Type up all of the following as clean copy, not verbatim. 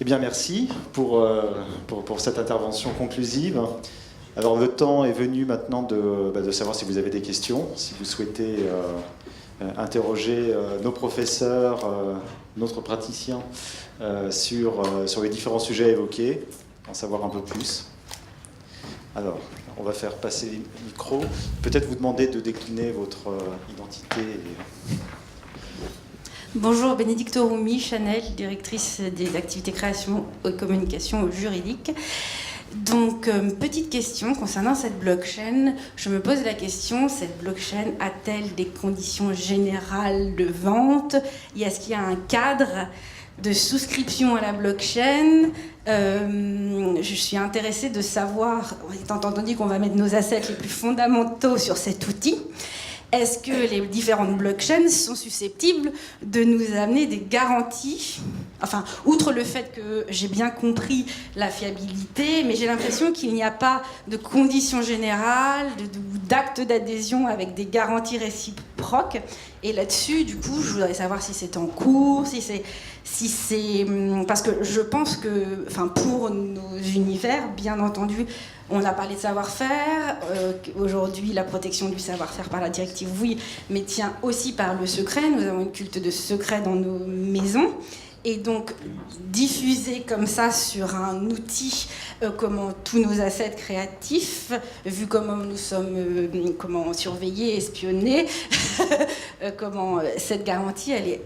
Eh bien, merci pour cette intervention conclusive. Alors, le temps est venu maintenant de savoir si vous avez des questions, si vous souhaitez interroger nos professeurs, notre praticien sur les différents sujets évoqués, en savoir un peu plus. Alors, on va faire passer les micros. Peut-être vous demander de décliner votre identité. Bonjour, Bénédicte Roumi, Chanel, directrice des activités création et communication juridique. Donc, petite question concernant cette blockchain. Je me pose la question, cette blockchain a-t-elle des conditions générales de vente? Est-ce qu'il y a un cadre de souscription à la blockchain? Je suis intéressée de savoir, étant entendu qu'on va mettre nos assets les plus fondamentaux sur cet outil, est-ce que les différentes blockchains sont susceptibles de nous amener des garanties? Enfin, outre le fait que j'ai bien compris la fiabilité, mais j'ai l'impression qu'il n'y a pas de conditions générales, d'actes d'adhésion avec des garanties réciproques. Et là-dessus, du coup, je voudrais savoir si c'est en cours, si c'est parce que je pense que, enfin, pour nos univers, bien entendu, on a parlé de savoir-faire. Aujourd'hui, la protection du savoir-faire par la directive, oui, mais tient aussi par le secret. Nous avons une culte de secret dans nos maisons. Et donc, diffuser comme ça sur un outil, comment tous nos assets créatifs, vu comment nous sommes comment surveillés, espionnés, comment cette garantie, elle est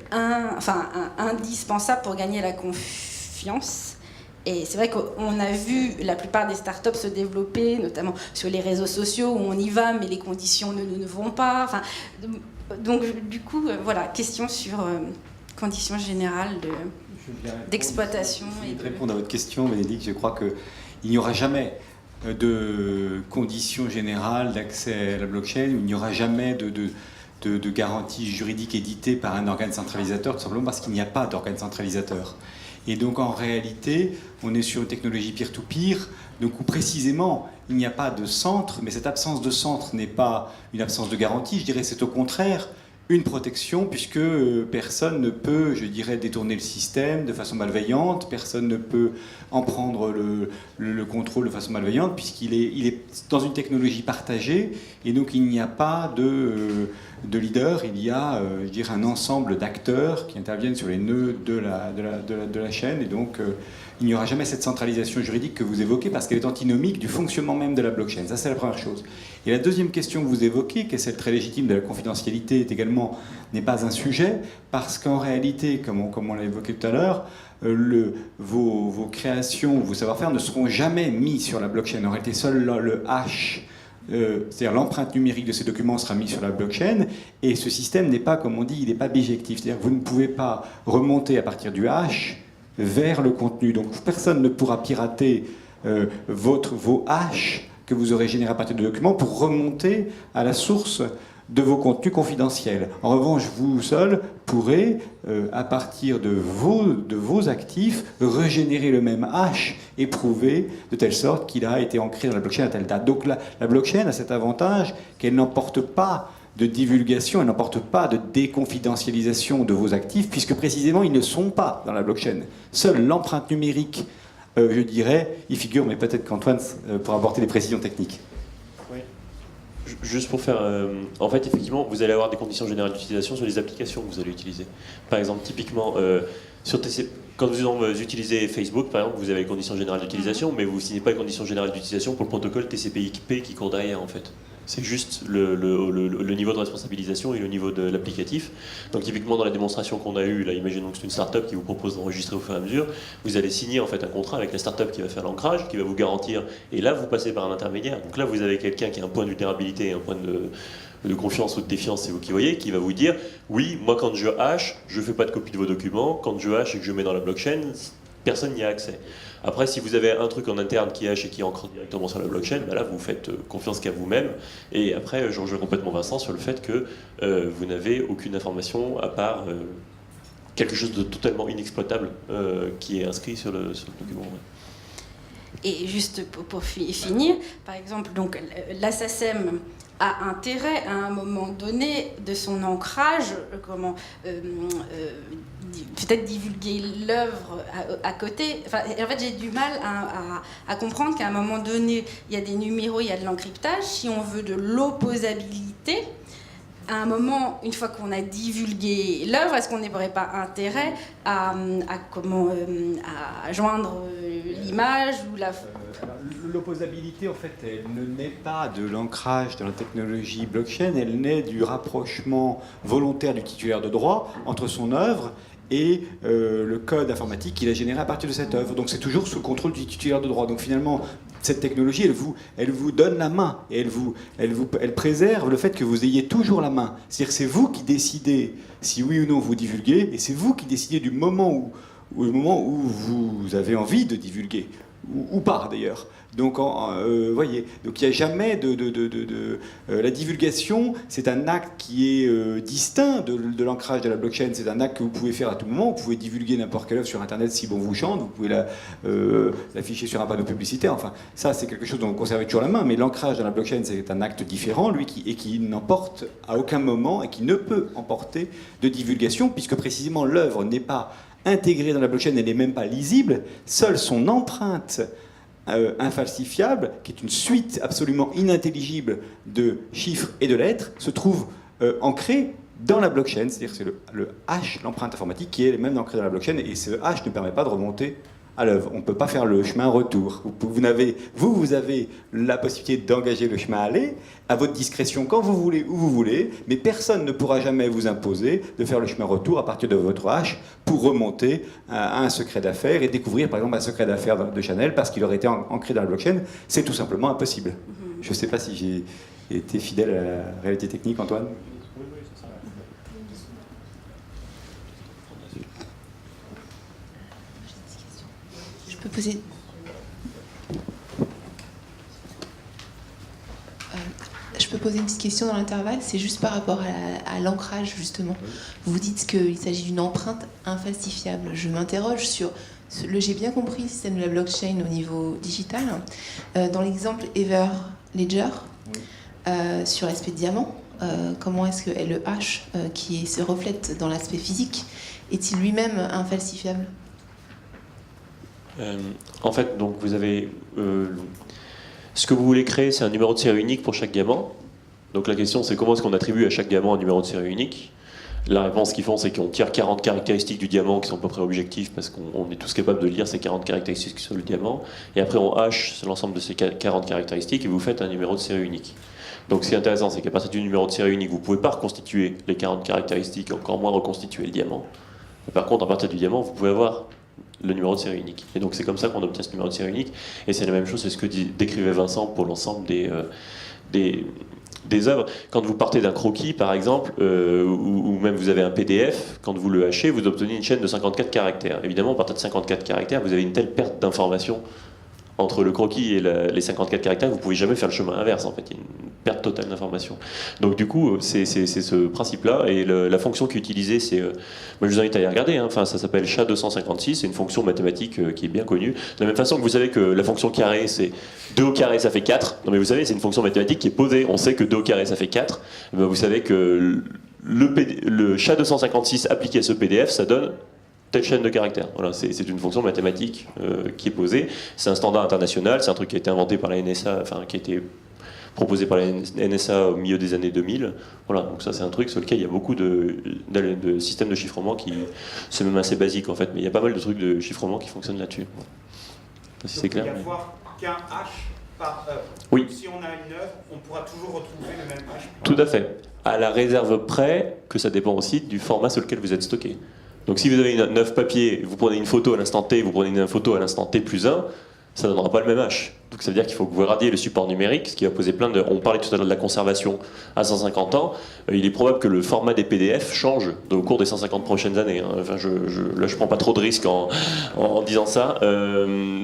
indispensable pour gagner la confiance. Et c'est vrai qu'on a vu la plupart des startups se développer, notamment sur les réseaux sociaux, où on y va, mais les conditions ne vont pas. Enfin, donc, du coup, voilà, question sur conditions générales d'exploitation. Je vais répondre à votre question, Bénédicte. Je crois qu'il n'y aura jamais de conditions générales d'accès à la blockchain, il n'y aura jamais de garantie juridique éditée par un organe centralisateur, tout simplement parce qu'il n'y a pas d'organe centralisateur. Et donc en réalité, on est sur une technologie peer-to-peer, donc où précisément il n'y a pas de centre, mais cette absence de centre n'est pas une absence de garantie, je dirais c'est au contraire une protection, puisque personne ne peut, je dirais, détourner le système de façon malveillante, personne ne peut en prendre le contrôle de façon malveillante, puisqu'il est dans une technologie partagée, et donc il n'y a pas de leader, il y a, je dirais, un ensemble d'acteurs qui interviennent sur les nœuds de la chaîne, et donc il n'y aura jamais cette centralisation juridique que vous évoquez, parce qu'elle est antinomique du fonctionnement même de la blockchain. Ça, c'est la première chose. Et la deuxième question que vous évoquez, qui est celle très légitime de la confidentialité, n'est pas un sujet, parce qu'en réalité, comme on l'a évoqué tout à l'heure, vos créations, vos savoir-faire ne seront jamais mis sur la blockchain. En réalité, seul le hash, c'est-à-dire l'empreinte numérique de ces documents sera mis sur la blockchain, et ce système n'est pas, comme on dit, il n'est pas bijectif. C'est-à-dire que vous ne pouvez pas remonter à partir du hash vers le contenu. Donc personne ne pourra pirater vos hashes que vous aurez générés à partir de documents pour remonter à la source de vos contenus confidentiels. En revanche, vous seul pourrez, à partir de vos actifs, régénérer le même hash et prouver de telle sorte qu'il a été ancré dans la blockchain à telle date. Donc la blockchain a cet avantage qu'elle n'emporte pas de divulgation, elle n'emporte pas de déconfidentialisation de vos actifs, puisque précisément ils ne sont pas dans la blockchain. Seule l'empreinte numérique, je dirais, y figure, mais peut-être qu'Antoine pourra apporter des précisions techniques. Oui. Juste pour faire... en fait, effectivement, vous allez avoir des conditions générales d'utilisation sur les applications que vous allez utiliser. Par exemple, typiquement, sur quand vous utilisez Facebook, par exemple, vous avez les conditions générales d'utilisation, mais vous ne signez pas les conditions générales d'utilisation pour le protocole TCP/IP qui court derrière, en fait. C'est juste le niveau de responsabilisation et le niveau de l'applicatif. Donc typiquement dans la démonstration qu'on a eue, là, imaginons que c'est une start-up qui vous propose d'enregistrer au fur et à mesure, vous allez signer en fait un contrat avec la start-up qui va faire l'ancrage, qui va vous garantir, et là vous passez par un intermédiaire. Donc là vous avez quelqu'un qui a un point de vulnérabilité, un point de confiance ou de défiance, c'est vous qui voyez, qui va vous dire oui, moi quand je hash, je ne fais pas de copie de vos documents, quand je hash et que je mets dans la blockchain, personne n'y a accès. Après, si vous avez un truc en interne qui hash et qui ancre directement sur la blockchain, bah là, vous faites confiance qu'à vous-même. Et après, je rejoins complètement Vincent sur le fait que vous n'avez aucune information à part quelque chose de totalement inexploitable qui est inscrit sur le document. Ouais. Et juste pour finir, par exemple, donc l'ASSACEM a intérêt à un moment donné de son ancrage peut-être divulguer l'œuvre à côté. Enfin, en fait, j'ai du mal à comprendre qu'à un moment donné, il y a des numéros, il y a de l'encryptage. Si on veut de l'opposabilité, à un moment, une fois qu'on a divulgué l'œuvre, est-ce qu'on n'aurait pas intérêt à joindre l'image ou la... L'opposabilité, en fait, elle ne naît pas de l'ancrage dans la technologie blockchain, elle naît du rapprochement volontaire du titulaire de droit entre son œuvre et le code informatique qu'il a généré à partir de cette œuvre. Donc c'est toujours sous le contrôle du titulaire de droit. Donc finalement, cette technologie, elle vous donne la main et elle préserve le fait que vous ayez toujours la main. C'est-à-dire que c'est vous qui décidez si oui ou non vous divulguez, et c'est vous qui décidez du moment où vous avez envie de divulguer, ou pas d'ailleurs. Donc, voyez, donc il n'y a jamais la divulgation, c'est un acte qui est distinct de l'ancrage de la blockchain. C'est un acte que vous pouvez faire à tout moment. Vous pouvez divulguer n'importe quelle œuvre sur Internet si bon vous chante. Vous pouvez l'afficher sur un panneau publicitaire. Enfin, ça, c'est quelque chose dont vous conservez toujours la main. Mais l'ancrage dans la blockchain, c'est un acte différent, lui, qui n'emporte à aucun moment et qui ne peut emporter de divulgation, puisque précisément l'œuvre n'est pas intégrée dans la blockchain, elle n'est même pas lisible. Seule son empreinte infalsifiable, qui est une suite absolument inintelligible de chiffres et de lettres, se trouve ancrée dans la blockchain, c'est-à-dire que c'est le hash, l'empreinte informatique, qui est même ancrée dans la blockchain, et ce hash ne permet pas de remonter à l'œuvre. On ne peut pas faire le chemin retour. Vous avez la possibilité d'engager le chemin aller à votre discrétion quand vous voulez, où vous voulez, mais personne ne pourra jamais vous imposer de faire le chemin retour à partir de votre hash pour remonter à un secret d'affaires et découvrir par exemple un secret d'affaires de Chanel parce qu'il aurait été ancré dans la blockchain. C'est tout simplement impossible. Je ne sais pas si j'ai été fidèle à la réalité technique, Antoine. Je peux poser une petite question dans l'intervalle, c'est juste par rapport à l'ancrage justement. Vous dites qu'il s'agit d'une empreinte infalsifiable. Je m'interroge sur, j'ai bien compris le système de la blockchain au niveau digital. Dans l'exemple Everledger, sur l'aspect diamant, comment est-ce que le hash qui se reflète dans l'aspect physique est-il lui-même infalsifiable ? En fait, donc vous avez ce que vous voulez créer, c'est un numéro de série unique pour chaque diamant. Donc la question, c'est comment est-ce qu'on attribue à chaque diamant un numéro de série unique. La réponse qu'ils font, c'est qu'on tire 40 caractéristiques du diamant qui sont à peu près objectives parce qu'on est tous capables de lire ces 40 caractéristiques sur le diamant. Et après, on hache l'ensemble de ces 40 caractéristiques et vous faites un numéro de série unique. Donc ce qui est intéressant, c'est qu'à partir du numéro de série unique, vous ne pouvez pas reconstituer les 40 caractéristiques, encore moins reconstituer le diamant. Mais par contre, à partir du diamant, vous pouvez avoir le numéro de série unique. Et donc c'est comme ça qu'on obtient ce numéro de série unique. Et c'est la même chose, c'est ce que décrivait Vincent pour l'ensemble des œuvres. Quand vous partez d'un croquis, par exemple, ou même vous avez un PDF, quand vous le hachez, vous obtenez une chaîne de 54 caractères. Évidemment, à partir de 54 caractères, vous avez une telle perte d'information entre le croquis et les 54 caractères, vous ne pouvez jamais faire le chemin inverse, en fait. Il y a une perte totale d'information. Donc du coup, c'est ce principe-là, et la fonction qui est utilisée, c'est... moi, je vous invite à y regarder, hein. Enfin, ça s'appelle SHA-256, c'est une fonction mathématique qui est bien connue. De la même façon que vous savez que la fonction carré, c'est 2 au carré, ça fait 4. Non mais vous savez, c'est une fonction mathématique qui est posée. On sait que 2 au carré, ça fait 4. Ben, vous savez que le SHA-256 appliqué à ce PDF, ça donne telle chaîne de caractères. Voilà, c'est une fonction mathématique qui est posée. C'est un standard international, c'est un truc qui a été inventé par la NSA, enfin qui a été proposé par la NSA au milieu des années 2000. Voilà, donc ça c'est un truc sur lequel il y a beaucoup de systèmes de chiffrement qui... C'est même assez basique en fait, mais il y a pas mal de trucs de chiffrement qui fonctionnent là-dessus. Si c'est clair. Il n'y a avoir qu'un hash par œuvre. Oui. Si on a une œuvre, on pourra toujours retrouver le même hash. Tout à fait. À la réserve près que ça dépend aussi du format sur lequel vous êtes stocké. Donc si vous avez une œuvre papier, vous prenez une photo à l'instant T, vous prenez une photo à l'instant T plus 1, ça ne donnera pas le même hash. Donc ça veut dire qu'il faut que vous radiez le support numérique, ce qui va poser plein de... On parlait tout à l'heure de la conservation à 150 ans. Il est probable que le format des PDF change au cours des 150 prochaines années. Hein. Enfin, là, je prends pas trop de risques en disant ça.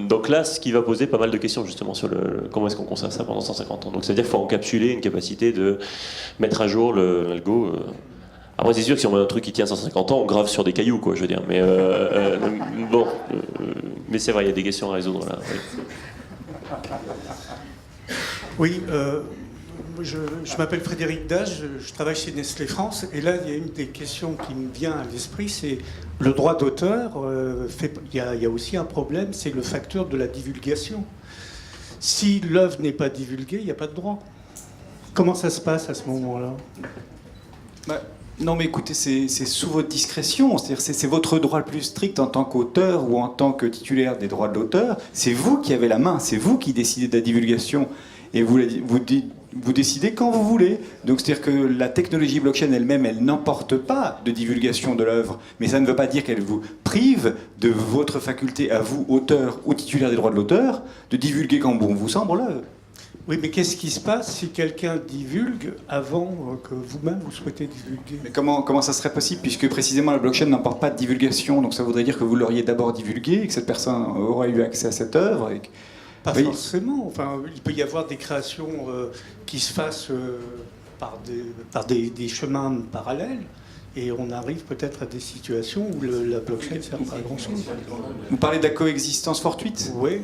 Donc là, ce qui va poser pas mal de questions justement sur comment est-ce qu'on conserve ça pendant 150 ans. Donc ça veut dire qu'il faut encapsuler une capacité de mettre à jour l'algo. Après, c'est sûr que si on met un truc qui tient 150 ans, on grave sur des cailloux, quoi, je veux dire. Mais bon, mais c'est vrai, il y a des questions à résoudre là. Oui, Je m'appelle Frédéric Dage, je travaille chez Nestlé France, et là, il y a une des questions qui me vient à l'esprit, c'est le droit d'auteur. Il y a aussi un problème, c'est le facteur de la divulgation. Si l'œuvre n'est pas divulguée, il n'y a pas de droit. Comment ça se passe à ce moment-là? Non, mais écoutez, c'est sous votre discrétion. C'est-à-dire, c'est votre droit le plus strict en tant qu'auteur ou en tant que titulaire des droits de l'auteur. C'est vous qui avez la main, c'est vous qui décidez de la divulgation. Et vous décidez quand vous voulez. Donc, c'est-à-dire que la technologie blockchain elle-même, elle n'emporte pas de divulgation de l'œuvre. Mais ça ne veut pas dire qu'elle vous prive de votre faculté à vous, auteur ou titulaire des droits de l'auteur, de divulguer quand bon vous semble l'œuvre. Oui, mais qu'est-ce qui se passe si quelqu'un divulgue avant que vous-même vous souhaitez divulguer? Mais comment ça serait possible, puisque précisément la blockchain n'emporte pas de divulgation, donc ça voudrait dire que vous l'auriez d'abord divulgué, et que cette personne aurait eu accès à cette œuvre. Pas forcément. Enfin, il peut y avoir des créations qui se fassent par des chemins parallèles, et on arrive peut-être à des situations où la blockchain ne sert pas à grand-chose. Vous parlez de la coexistence fortuite? Oui.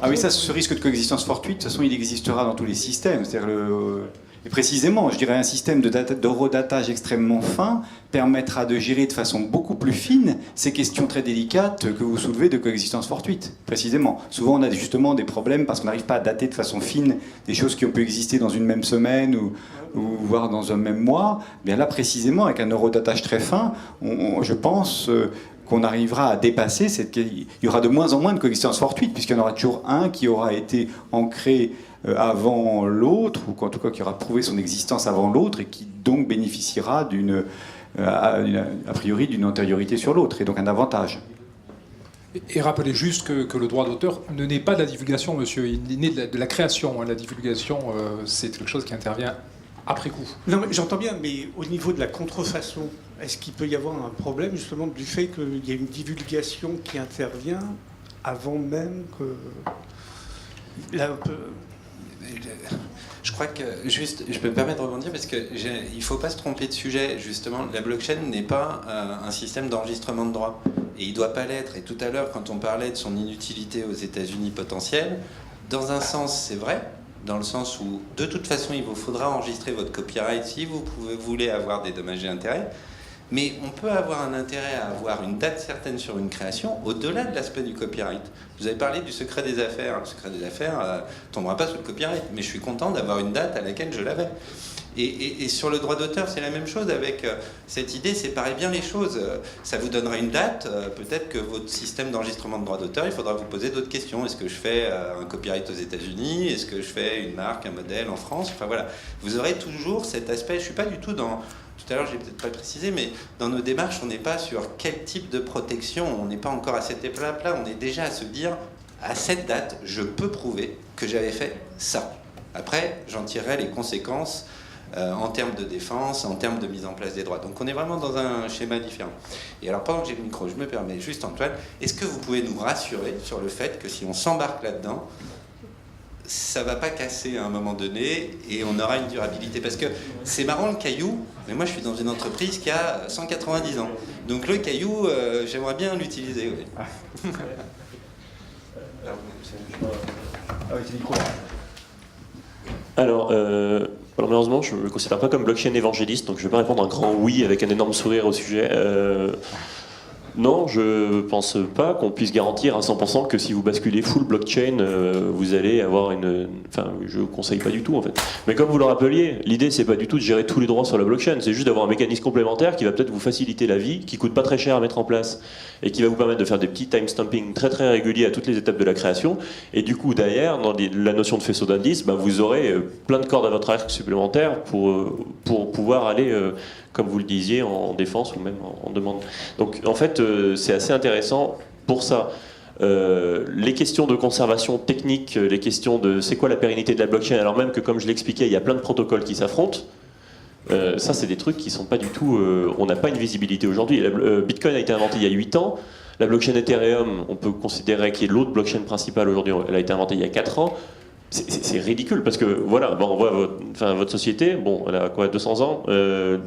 Ah oui, ça, ce risque de coexistence fortuite, de toute façon, il existera dans tous les systèmes. C'est-à-dire et précisément, je dirais, un système d'horodatage extrêmement fin permettra de gérer de façon beaucoup plus fine ces questions très délicates que vous soulevez de coexistence fortuite, précisément. Souvent, on a justement des problèmes parce qu'on n'arrive pas à dater de façon fine des choses qui ont pu exister dans une même semaine ou voire dans un même mois. Bien là, précisément, avec un horodatage très fin, je pense... qu'on arrivera à dépasser il y aura de moins en moins de coexistence fortuite, puisqu'il y en aura toujours un qui aura été ancré avant l'autre, ou en tout cas qui aura prouvé son existence avant l'autre, et qui donc bénéficiera a priori d'une antériorité sur l'autre, et donc un avantage. Et rappelez juste que le droit d'auteur ne naît pas de la divulgation, monsieur, il naît de la création. La divulgation, c'est quelque chose qui intervient après coup. Non, mais j'entends bien, mais au niveau de la contrefaçon, est-ce qu'il peut y avoir un problème justement du fait qu'il y a une divulgation qui intervient avant même que... Là, Je crois que, juste, je peux me permettre de rebondir parce qu'il ne faut pas se tromper de sujet. Justement, la blockchain n'est pas un système d'enregistrement de droits. Et il ne doit pas l'être. Et tout à l'heure, quand on parlait de son inutilité aux États-Unis potentielle, dans un sens, c'est vrai. Dans le sens où, de toute façon, il vous faudra enregistrer votre copyright si vous voulez avoir des dommages et intérêts. Mais on peut avoir un intérêt à avoir une date certaine sur une création au-delà de l'aspect du copyright. Vous avez parlé du secret des affaires. Le secret des affaires ne tombera pas sous le copyright. Mais je suis content d'avoir une date à laquelle je l'avais. Et sur le droit d'auteur, c'est la même chose avec cette idée, séparez bien les choses. Ça vous donnera une date, peut-être que votre système d'enregistrement de droit d'auteur, il faudra vous poser d'autres questions. Est-ce que je fais un copyright aux États-Unis? Est-ce que je fais une marque, un modèle en France? Enfin voilà, vous aurez toujours cet aspect. Je ne suis pas du tout dans... Tout à l'heure, je n'ai peut-être pas précisé, mais dans nos démarches, on n'est pas sur quel type de protection, on n'est pas encore à cette étape-là, on est déjà à se dire, à cette date, je peux prouver que j'avais fait ça. Après, j'en tirerai les conséquences en termes de défense, en termes de mise en place des droits. Donc on est vraiment dans un schéma différent. Et alors pendant que j'ai le micro, je me permets juste, Antoine, est-ce que vous pouvez nous rassurer sur le fait que si on s'embarque là-dedans, ça va pas casser à un moment donné et on aura une durabilité? Parce que c'est marrant le caillou, mais moi je suis dans une entreprise qui a 190 ans. Donc le caillou, j'aimerais bien l'utiliser. Oui. Alors, malheureusement, je ne me considère pas comme blockchain évangéliste, donc je ne vais pas répondre un grand oui avec un énorme sourire au sujet. Non, je pense pas qu'on puisse garantir à 100% que si vous basculez full blockchain, vous allez avoir une... Enfin, je conseille pas du tout en fait. Mais comme vous le rappeliez, l'idée c'est pas du tout de gérer tous les droits sur la blockchain, c'est juste d'avoir un mécanisme complémentaire qui va peut-être vous faciliter la vie, qui coûte pas très cher à mettre en place et qui va vous permettre de faire des petits timestamping très très réguliers à toutes les étapes de la création. Et du coup, derrière, dans la notion de faisceau d'indices, vous aurez plein de cordes à votre arc supplémentaires pour pouvoir aller... comme vous le disiez, en défense ou même en demande. Donc en fait, c'est assez intéressant pour ça. Les questions de conservation technique, les questions de c'est quoi la pérennité de la blockchain, alors même que comme je l'expliquais, il y a plein de protocoles qui s'affrontent, ça c'est des trucs qui sont pas du tout... on n'a pas une visibilité aujourd'hui. Bitcoin a été inventé il y a 8 ans, la blockchain Ethereum, on peut considérer qu'il est l'autre blockchain principale aujourd'hui, elle a été inventée il y a 4 ans. C'est ridicule parce que voilà, on voit votre société, bon, elle a quoi, 200 ans,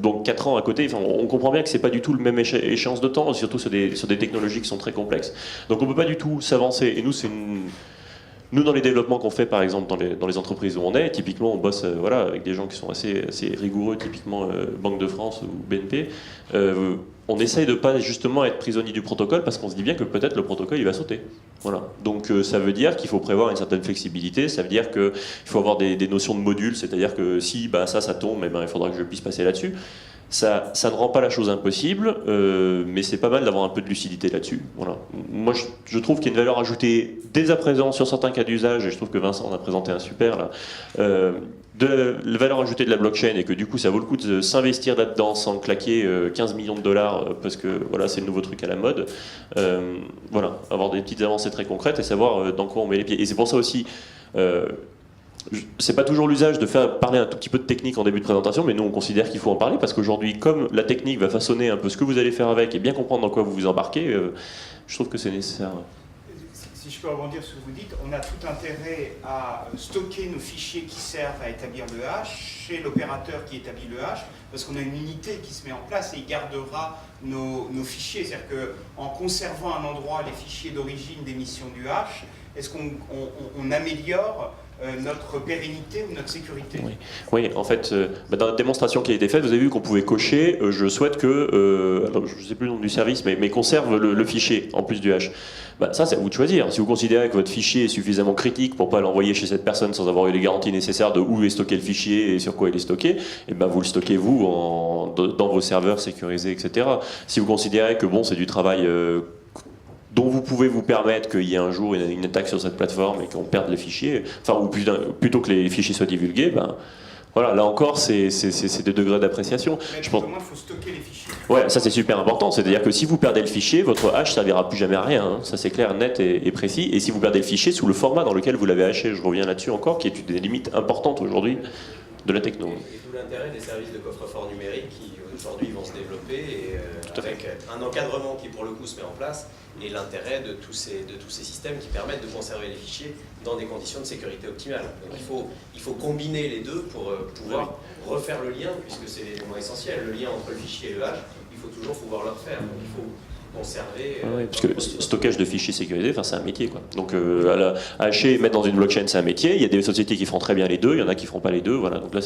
donc 4 ans à côté, on comprend bien que c'est pas du tout le même échéance de temps, surtout sur des technologies qui sont très complexes. Donc on peut pas du tout s'avancer. Et nous, Nous, dans les développements qu'on fait, par exemple, dans les entreprises où on est, typiquement, on bosse voilà, avec des gens qui sont assez rigoureux, typiquement Banque de France ou BNP. On essaye de pas justement être prisonnier du protocole parce qu'on se dit bien que peut-être le protocole il va sauter. Voilà. Donc ça veut dire qu'il faut prévoir une certaine flexibilité, ça veut dire qu'il faut avoir des notions de modules, c'est-à-dire que si ça tombe, il faudra que je puisse passer là-dessus. Ça ne rend pas la chose impossible, mais c'est pas mal d'avoir un peu de lucidité là-dessus. Voilà. Moi, je trouve qu'il y a une valeur ajoutée dès à présent sur certains cas d'usage, et je trouve que Vincent en a présenté un super là, de la valeur ajoutée de la blockchain, et que du coup, ça vaut le coup de s'investir là-dedans sans claquer 15 millions de dollars parce que voilà, c'est le nouveau truc à la mode. Voilà, avoir des petites avancées très concrètes et savoir dans quoi on met les pieds. Et c'est pour ça aussi. C'est pas toujours l'usage de faire parler un tout petit peu de technique en début de présentation, mais nous on considère qu'il faut en parler parce qu'aujourd'hui, comme la technique va façonner un peu ce que vous allez faire avec et bien comprendre dans quoi vous vous embarquez, je trouve que c'est nécessaire. Si je peux rebondir sur ce que vous dites, on a tout intérêt à stocker nos fichiers qui servent à établir le hash chez l'opérateur qui établit le hash, parce qu'on a une unité qui se met en place et il gardera nos fichiers. C'est-à-dire qu'en conservant à un endroit les fichiers d'origine d'émission du hash, est-ce qu'on améliore notre pérennité ou notre sécurité? Oui, en fait, dans la démonstration qui a été faite, vous avez vu qu'on pouvait cocher je souhaite que, alors, je ne sais plus le nom du service, mais conserve le fichier en plus du hash. Ça, c'est à vous de choisir. Si vous considérez que votre fichier est suffisamment critique pour ne pas l'envoyer chez cette personne sans avoir eu les garanties nécessaires de où est stocké le fichier et sur quoi il est stocké, vous le stockez vous dans vos serveurs sécurisés, etc. Si vous considérez que c'est du travail dont vous pouvez vous permettre qu'il y ait un jour une attaque sur cette plateforme et qu'on perde les fichiers, ou plutôt que les fichiers soient divulgués, voilà, là encore, c'est des degrés d'appréciation. Mais au moins, il faut stocker les fichiers. Ouais, ça c'est super important. C'est-à-dire que si vous perdez le fichier, votre hash ne servira plus jamais à rien. Hein. Ça c'est clair, net et précis. Et si vous perdez le fichier sous le format dans lequel vous l'avez haché, je reviens là-dessus encore, qui est une des limites importantes aujourd'hui de la techno. Et d'où l'intérêt des services de coffre-fort numérique qui aujourd'hui vont se développer et avec un encadrement qui pour le coup se met en place et l'intérêt de tous ces systèmes qui permettent de conserver les fichiers dans des conditions de sécurité optimales. Donc il faut combiner les deux pour pouvoir refaire le lien, puisque c'est l'élément essentiel, le lien entre le fichier et le hash, il faut toujours pouvoir le refaire. Donc il faut conserver... parce que stockage de fichiers sécurisés, c'est un métier, quoi. Donc hacher et mettre dans une blockchain, c'est un métier. Il y a des sociétés qui feront très bien les deux, il y en a qui feront pas les deux. Voilà. Donc là,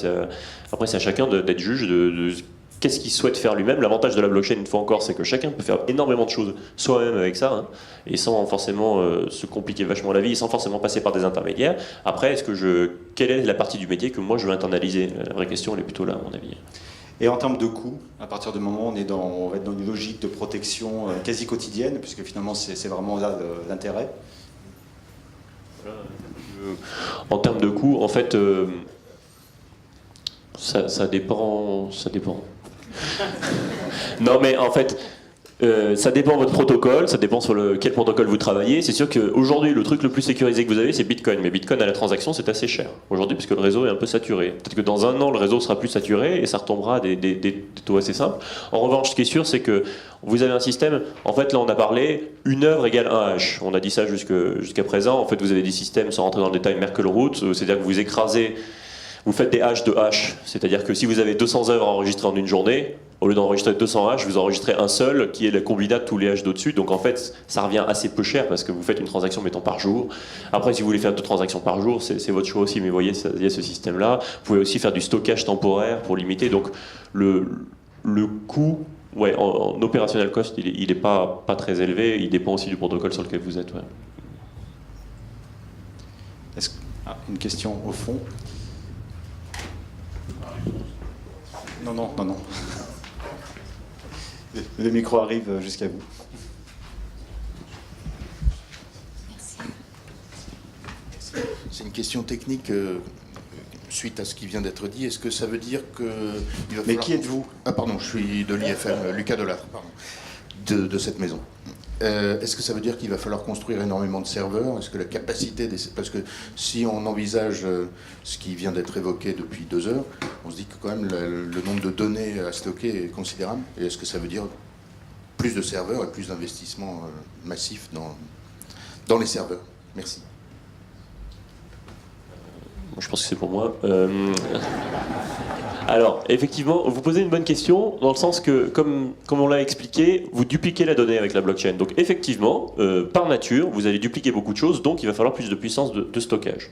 après, c'est à chacun d'être juge de qu'est-ce qu'il souhaite faire lui-même. L'avantage de la blockchain, une fois encore, c'est que chacun peut faire énormément de choses soi-même avec ça, et sans forcément se compliquer vachement la vie, et sans forcément passer par des intermédiaires. Après, quelle est la partie du métier que moi je veux internaliser? La vraie question, elle est plutôt là, à mon avis. Et en termes de coûts, à partir du moment où on va être dans une logique de protection quasi quotidienne, puisque finalement c'est vraiment là l'intérêt. En termes de coûts, en fait, ça dépend. Non, mais en fait, ça dépend de votre protocole, ça dépend sur quel protocole vous travaillez. C'est sûr qu'aujourd'hui, le truc le plus sécurisé que vous avez, c'est Bitcoin. Mais Bitcoin à la transaction, c'est assez cher aujourd'hui, puisque le réseau est un peu saturé. Peut-être que dans un an, le réseau sera plus saturé et ça retombera à des taux assez simples. En revanche, ce qui est sûr, c'est que vous avez un système. En fait, là, on a parlé, une œuvre égale un hash. On a dit ça jusqu'à présent. En fait, vous avez des systèmes, sans rentrer dans le détail, Merkle root, c'est-à-dire que vous écrasez. Vous faites des hashes de hash, c'est-à-dire que si vous avez 200 œuvres enregistrées en une journée, au lieu d'enregistrer 200 hashes, vous enregistrez un seul qui est la combinat de tous les hashes d'au-dessus. Donc en fait, ça revient assez peu cher parce que vous faites une transaction, mettons, par jour. Après, si vous voulez faire 2 transactions par jour, c'est votre choix aussi, mais vous voyez, il y a ce système-là. Vous pouvez aussi faire du stockage temporaire pour limiter. Donc le coût, en opérationnel cost, il est pas très élevé. Il dépend aussi du protocole sur lequel vous êtes. Une question au fond. Non. Le micro arrive jusqu'à vous. Merci. C'est une question technique suite à ce qui vient d'être dit. Est-ce que ça veut dire que... Mais qui êtes-vous? Ah pardon, je suis de l'IFM, Lucas Delattre, pardon, de cette maison. Est-ce que ça veut dire qu'il va falloir construire énormément de serveurs? Est-ce que la capacité des... Parce que si on envisage ce qui vient d'être évoqué depuis 2 heures, on se dit que quand même le nombre de données à stocker est considérable. Et est-ce que ça veut dire plus de serveurs et plus d'investissements massifs dans les serveurs? Merci. Je pense que c'est pour moi. Alors, effectivement, vous posez une bonne question, dans le sens que, comme on l'a expliqué, vous dupliquez la donnée avec la blockchain. Donc, effectivement, par nature, vous allez dupliquer beaucoup de choses, donc il va falloir plus de puissance de stockage.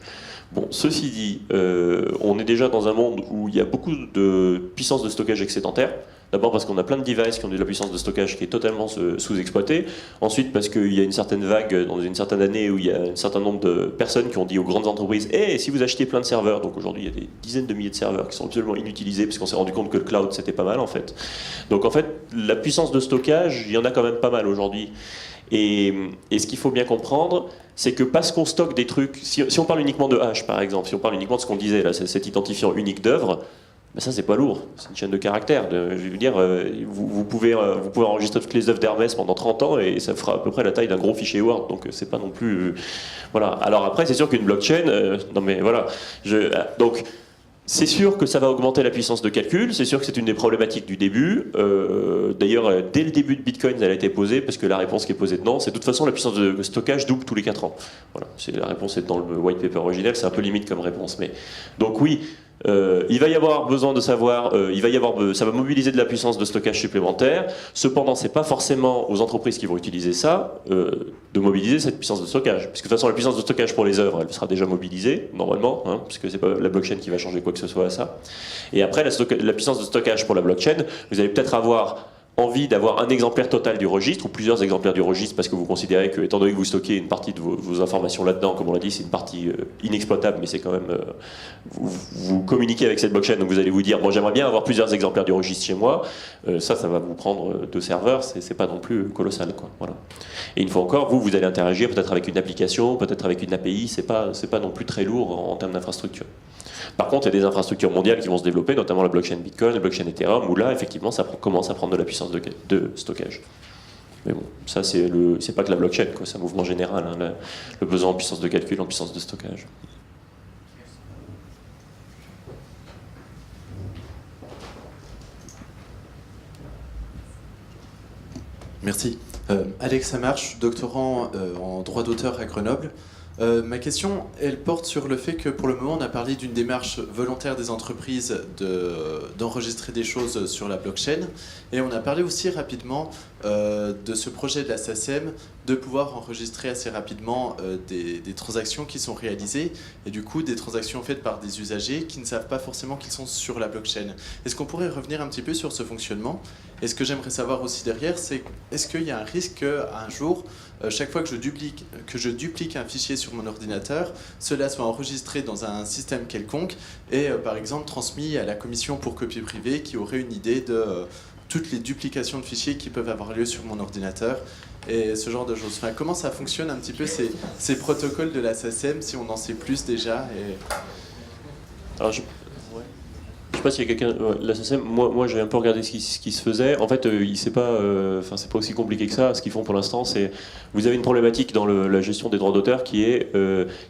Bon, ceci dit, on est déjà dans un monde où il y a beaucoup de puissance de stockage excédentaire. D'abord parce qu'on a plein de devices qui ont de la puissance de stockage qui est totalement sous-exploitée. Ensuite parce qu'il y a une certaine vague dans une certaine année où il y a un certain nombre de personnes qui ont dit aux grandes entreprises « Eh, si vous achetez plein de serveurs », donc aujourd'hui il y a des dizaines de milliers de serveurs qui sont absolument inutilisés parce qu'on s'est rendu compte que le cloud c'était pas mal en fait. Donc en fait, la puissance de stockage, il y en a quand même pas mal aujourd'hui. Et ce qu'il faut bien comprendre, c'est que parce qu'on stocke des trucs, si on parle uniquement de hash par exemple, si on parle uniquement de ce qu'on disait là, cet identifiant unique d'œuvre, ben ça c'est pas lourd, c'est une chaîne de caractères. Je veux dire, vous pouvez enregistrer toutes les œuvres d'Hermès pendant 30 ans et ça fera à peu près la taille d'un gros fichier Word, donc c'est pas non plus... voilà. Alors après c'est sûr qu'une blockchain, non mais voilà, donc c'est sûr que ça va augmenter la puissance de calcul, c'est sûr que c'est une des problématiques du début. D'ailleurs, dès le début de Bitcoin, elle a été posée, parce que la réponse qui est posée dedans, c'est de toute façon la puissance de stockage double tous les 4 ans. Voilà, la réponse est dans le white paper originel, c'est un peu limite comme réponse. Mais... donc oui, il va y avoir besoin de savoir, ça va mobiliser de la puissance de stockage supplémentaire. Cependant, c'est pas forcément aux entreprises qui vont utiliser ça de mobiliser cette puissance de stockage, puisque de toute façon la puissance de stockage pour les œuvres, elle sera déjà mobilisée normalement, hein, puisque c'est pas la blockchain qui va changer quoi que ce soit à ça. Et après, la puissance de stockage pour la blockchain, vous allez peut-être avoir envie d'avoir un exemplaire total du registre ou plusieurs exemplaires du registre parce que vous considérez que, étant donné que vous stockez une partie de vos informations là-dedans, comme on l'a dit, c'est une partie inexploitable, mais c'est quand même... vous communiquez avec cette blockchain, donc vous allez vous dire, bon, j'aimerais bien avoir plusieurs exemplaires du registre chez moi, ça va vous prendre 2 serveurs, c'est pas non plus colossal, quoi. Voilà. Et une fois encore, vous allez interagir peut-être avec une application, peut-être avec une API, c'est pas non plus très lourd en termes d'infrastructure. Par contre, il y a des infrastructures mondiales qui vont se développer, notamment la blockchain Bitcoin, la blockchain Ethereum, où là, effectivement, ça commence à prendre de la puissance de stockage. Mais bon, ça, c'est pas que la blockchain, quoi, c'est un mouvement général, hein, le besoin en puissance de calcul, en puissance de stockage. Merci. Alex Amarche, doctorant en droit d'auteur à Grenoble. Ma question, elle porte sur le fait que pour le moment on a parlé d'une démarche volontaire des entreprises d'enregistrer des choses sur la blockchain et on a parlé aussi rapidement de ce projet de la SACEM de pouvoir enregistrer assez rapidement des transactions qui sont réalisées et du coup des transactions faites par des usagers qui ne savent pas forcément qu'ils sont sur la blockchain. Est-ce qu'on pourrait revenir un petit peu sur ce fonctionnement? Et ce que j'aimerais savoir aussi derrière, c'est est-ce qu'il y a un risque qu'un jour, chaque fois que je duplique un fichier sur mon ordinateur, cela soit enregistré dans un système quelconque et par exemple transmis à la commission pour copie privée qui aurait une idée de toutes les duplications de fichiers qui peuvent avoir lieu sur mon ordinateur et ce genre de choses. Enfin, comment ça fonctionne un petit peu ces protocoles de la SACEM, si on en sait plus déjà Alors, je sais pas s'il y a quelqu'un... la SACEM, moi j'ai un peu regardé ce qui se faisait. En fait, c'est pas aussi compliqué que ça. Ce qu'ils font pour l'instant, c'est... Vous avez une problématique dans la gestion des droits d'auteur qui est...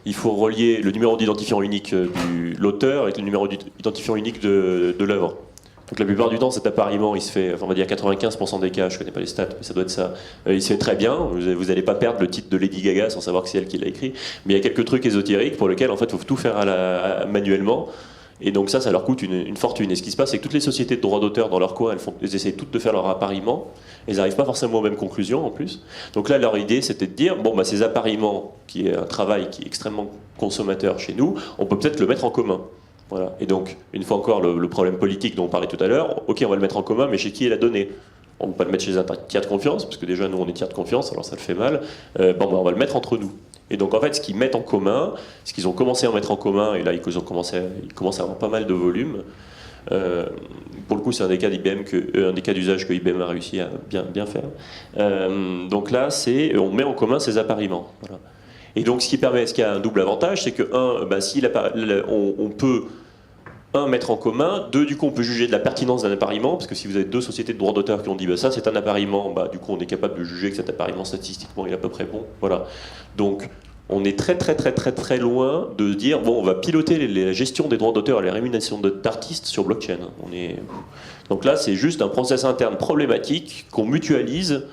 il faut relier le numéro d'identifiant unique de l'auteur avec le numéro d'identifiant unique de l'œuvre. Donc la plupart du temps, cet appariement, il se fait, on va dire 95% des cas, je connais pas les stats, mais ça doit être ça, il se fait très bien, vous n'allez pas perdre le titre de Lady Gaga sans savoir que c'est elle qui l'a écrit, mais il y a quelques trucs ésotériques pour lesquels en fait il faut tout faire manuellement, et donc ça leur coûte une fortune. Et ce qui se passe, c'est que toutes les sociétés de droits d'auteur dans leur coin, elles essayent toutes de faire leur appariement, elles n'arrivent pas forcément aux mêmes conclusions en plus. Donc là, leur idée, c'était de dire, bon, ces appariements, qui est un travail qui est extrêmement consommateur chez nous, on peut peut-être le mettre en commun. Voilà. Et donc, une fois encore, le problème politique dont on parlait tout à l'heure, ok, on va le mettre en commun, mais chez qui est la donnée? On ne peut pas le mettre chez un tiers de confiance, parce que déjà, nous, on est tiers de confiance, alors ça le fait mal. On va le mettre entre nous. Et donc, en fait, ce qu'ils mettent en commun, ce qu'ils ont commencé à en mettre en commun, et là, ils commencent à avoir pas mal de volume. Pour le coup, c'est un des cas d'IBM, un des cas d'usage que IBM a réussi à bien faire. Donc là, on met en commun ces appariements. Voilà. Et donc, ce qui a un double avantage, c'est que, on peut mettre en commun, 2, du coup, on peut juger de la pertinence d'un appariement, parce que si vous avez 2 sociétés de droits d'auteur qui ont dit ça, c'est un appariement, du coup, on est capable de juger que cet appariement, statistiquement, il est à peu près bon. Voilà. Donc, on est très loin de dire, bon, on va piloter la gestion des droits d'auteur et les rémunérations d'artistes sur blockchain. Donc là, c'est juste un process interne problématique qu'on mutualise,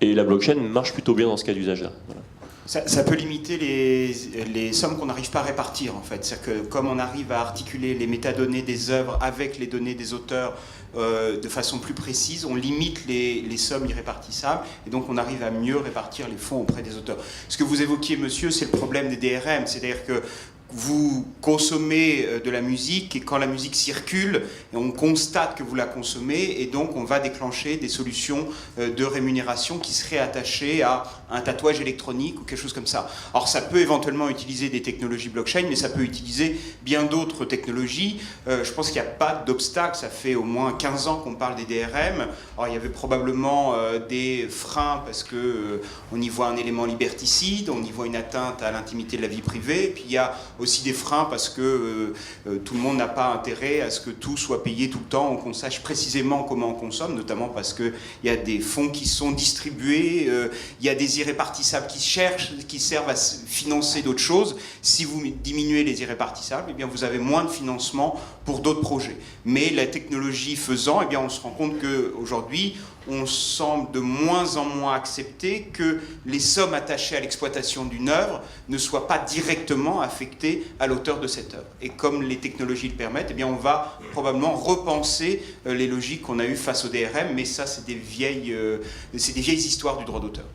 et la blockchain marche plutôt bien dans ce cas d'usage-là. Voilà. Ça peut limiter les sommes qu'on n'arrive pas à répartir, en fait. C'est-à-dire que comme on arrive à articuler les métadonnées des œuvres avec les données des auteurs de façon plus précise, on limite les sommes irrépartissables, et donc on arrive à mieux répartir les fonds auprès des auteurs. Ce que vous évoquiez, monsieur, c'est le problème des DRM, c'est-à-dire que vous consommez de la musique et quand la musique circule, on constate que vous la consommez et donc on va déclencher des solutions de rémunération qui seraient attachées à un tatouage électronique ou quelque chose comme ça. Alors ça peut éventuellement utiliser des technologies blockchain, mais ça peut utiliser bien d'autres technologies. Je pense qu'il n'y a pas d'obstacle, ça fait au moins 15 ans qu'on parle des DRM. Alors il y avait probablement des freins parce qu'on y voit un élément liberticide, on y voit une atteinte à l'intimité de la vie privée, et puis il y a aussi des freins parce que tout le monde n'a pas intérêt à ce que tout soit payé tout le temps, qu'on sache précisément comment on consomme, notamment parce qu'il y a des fonds qui sont distribués, il y a des irrépartissables qui servent à financer d'autres choses. Si vous diminuez les irrépartissables, eh bien vous avez moins de financement pour d'autres projets. Mais la technologie faisant, eh bien on se rend compte qu'aujourd'hui, on semble de moins en moins accepter que les sommes attachées à l'exploitation d'une œuvre ne soient pas directement affectées à l'auteur de cette œuvre. Et comme les technologies le permettent, eh bien on va probablement repenser les logiques qu'on a eues face au DRM, mais ça c'est des vieilles histoires du droit d'auteur.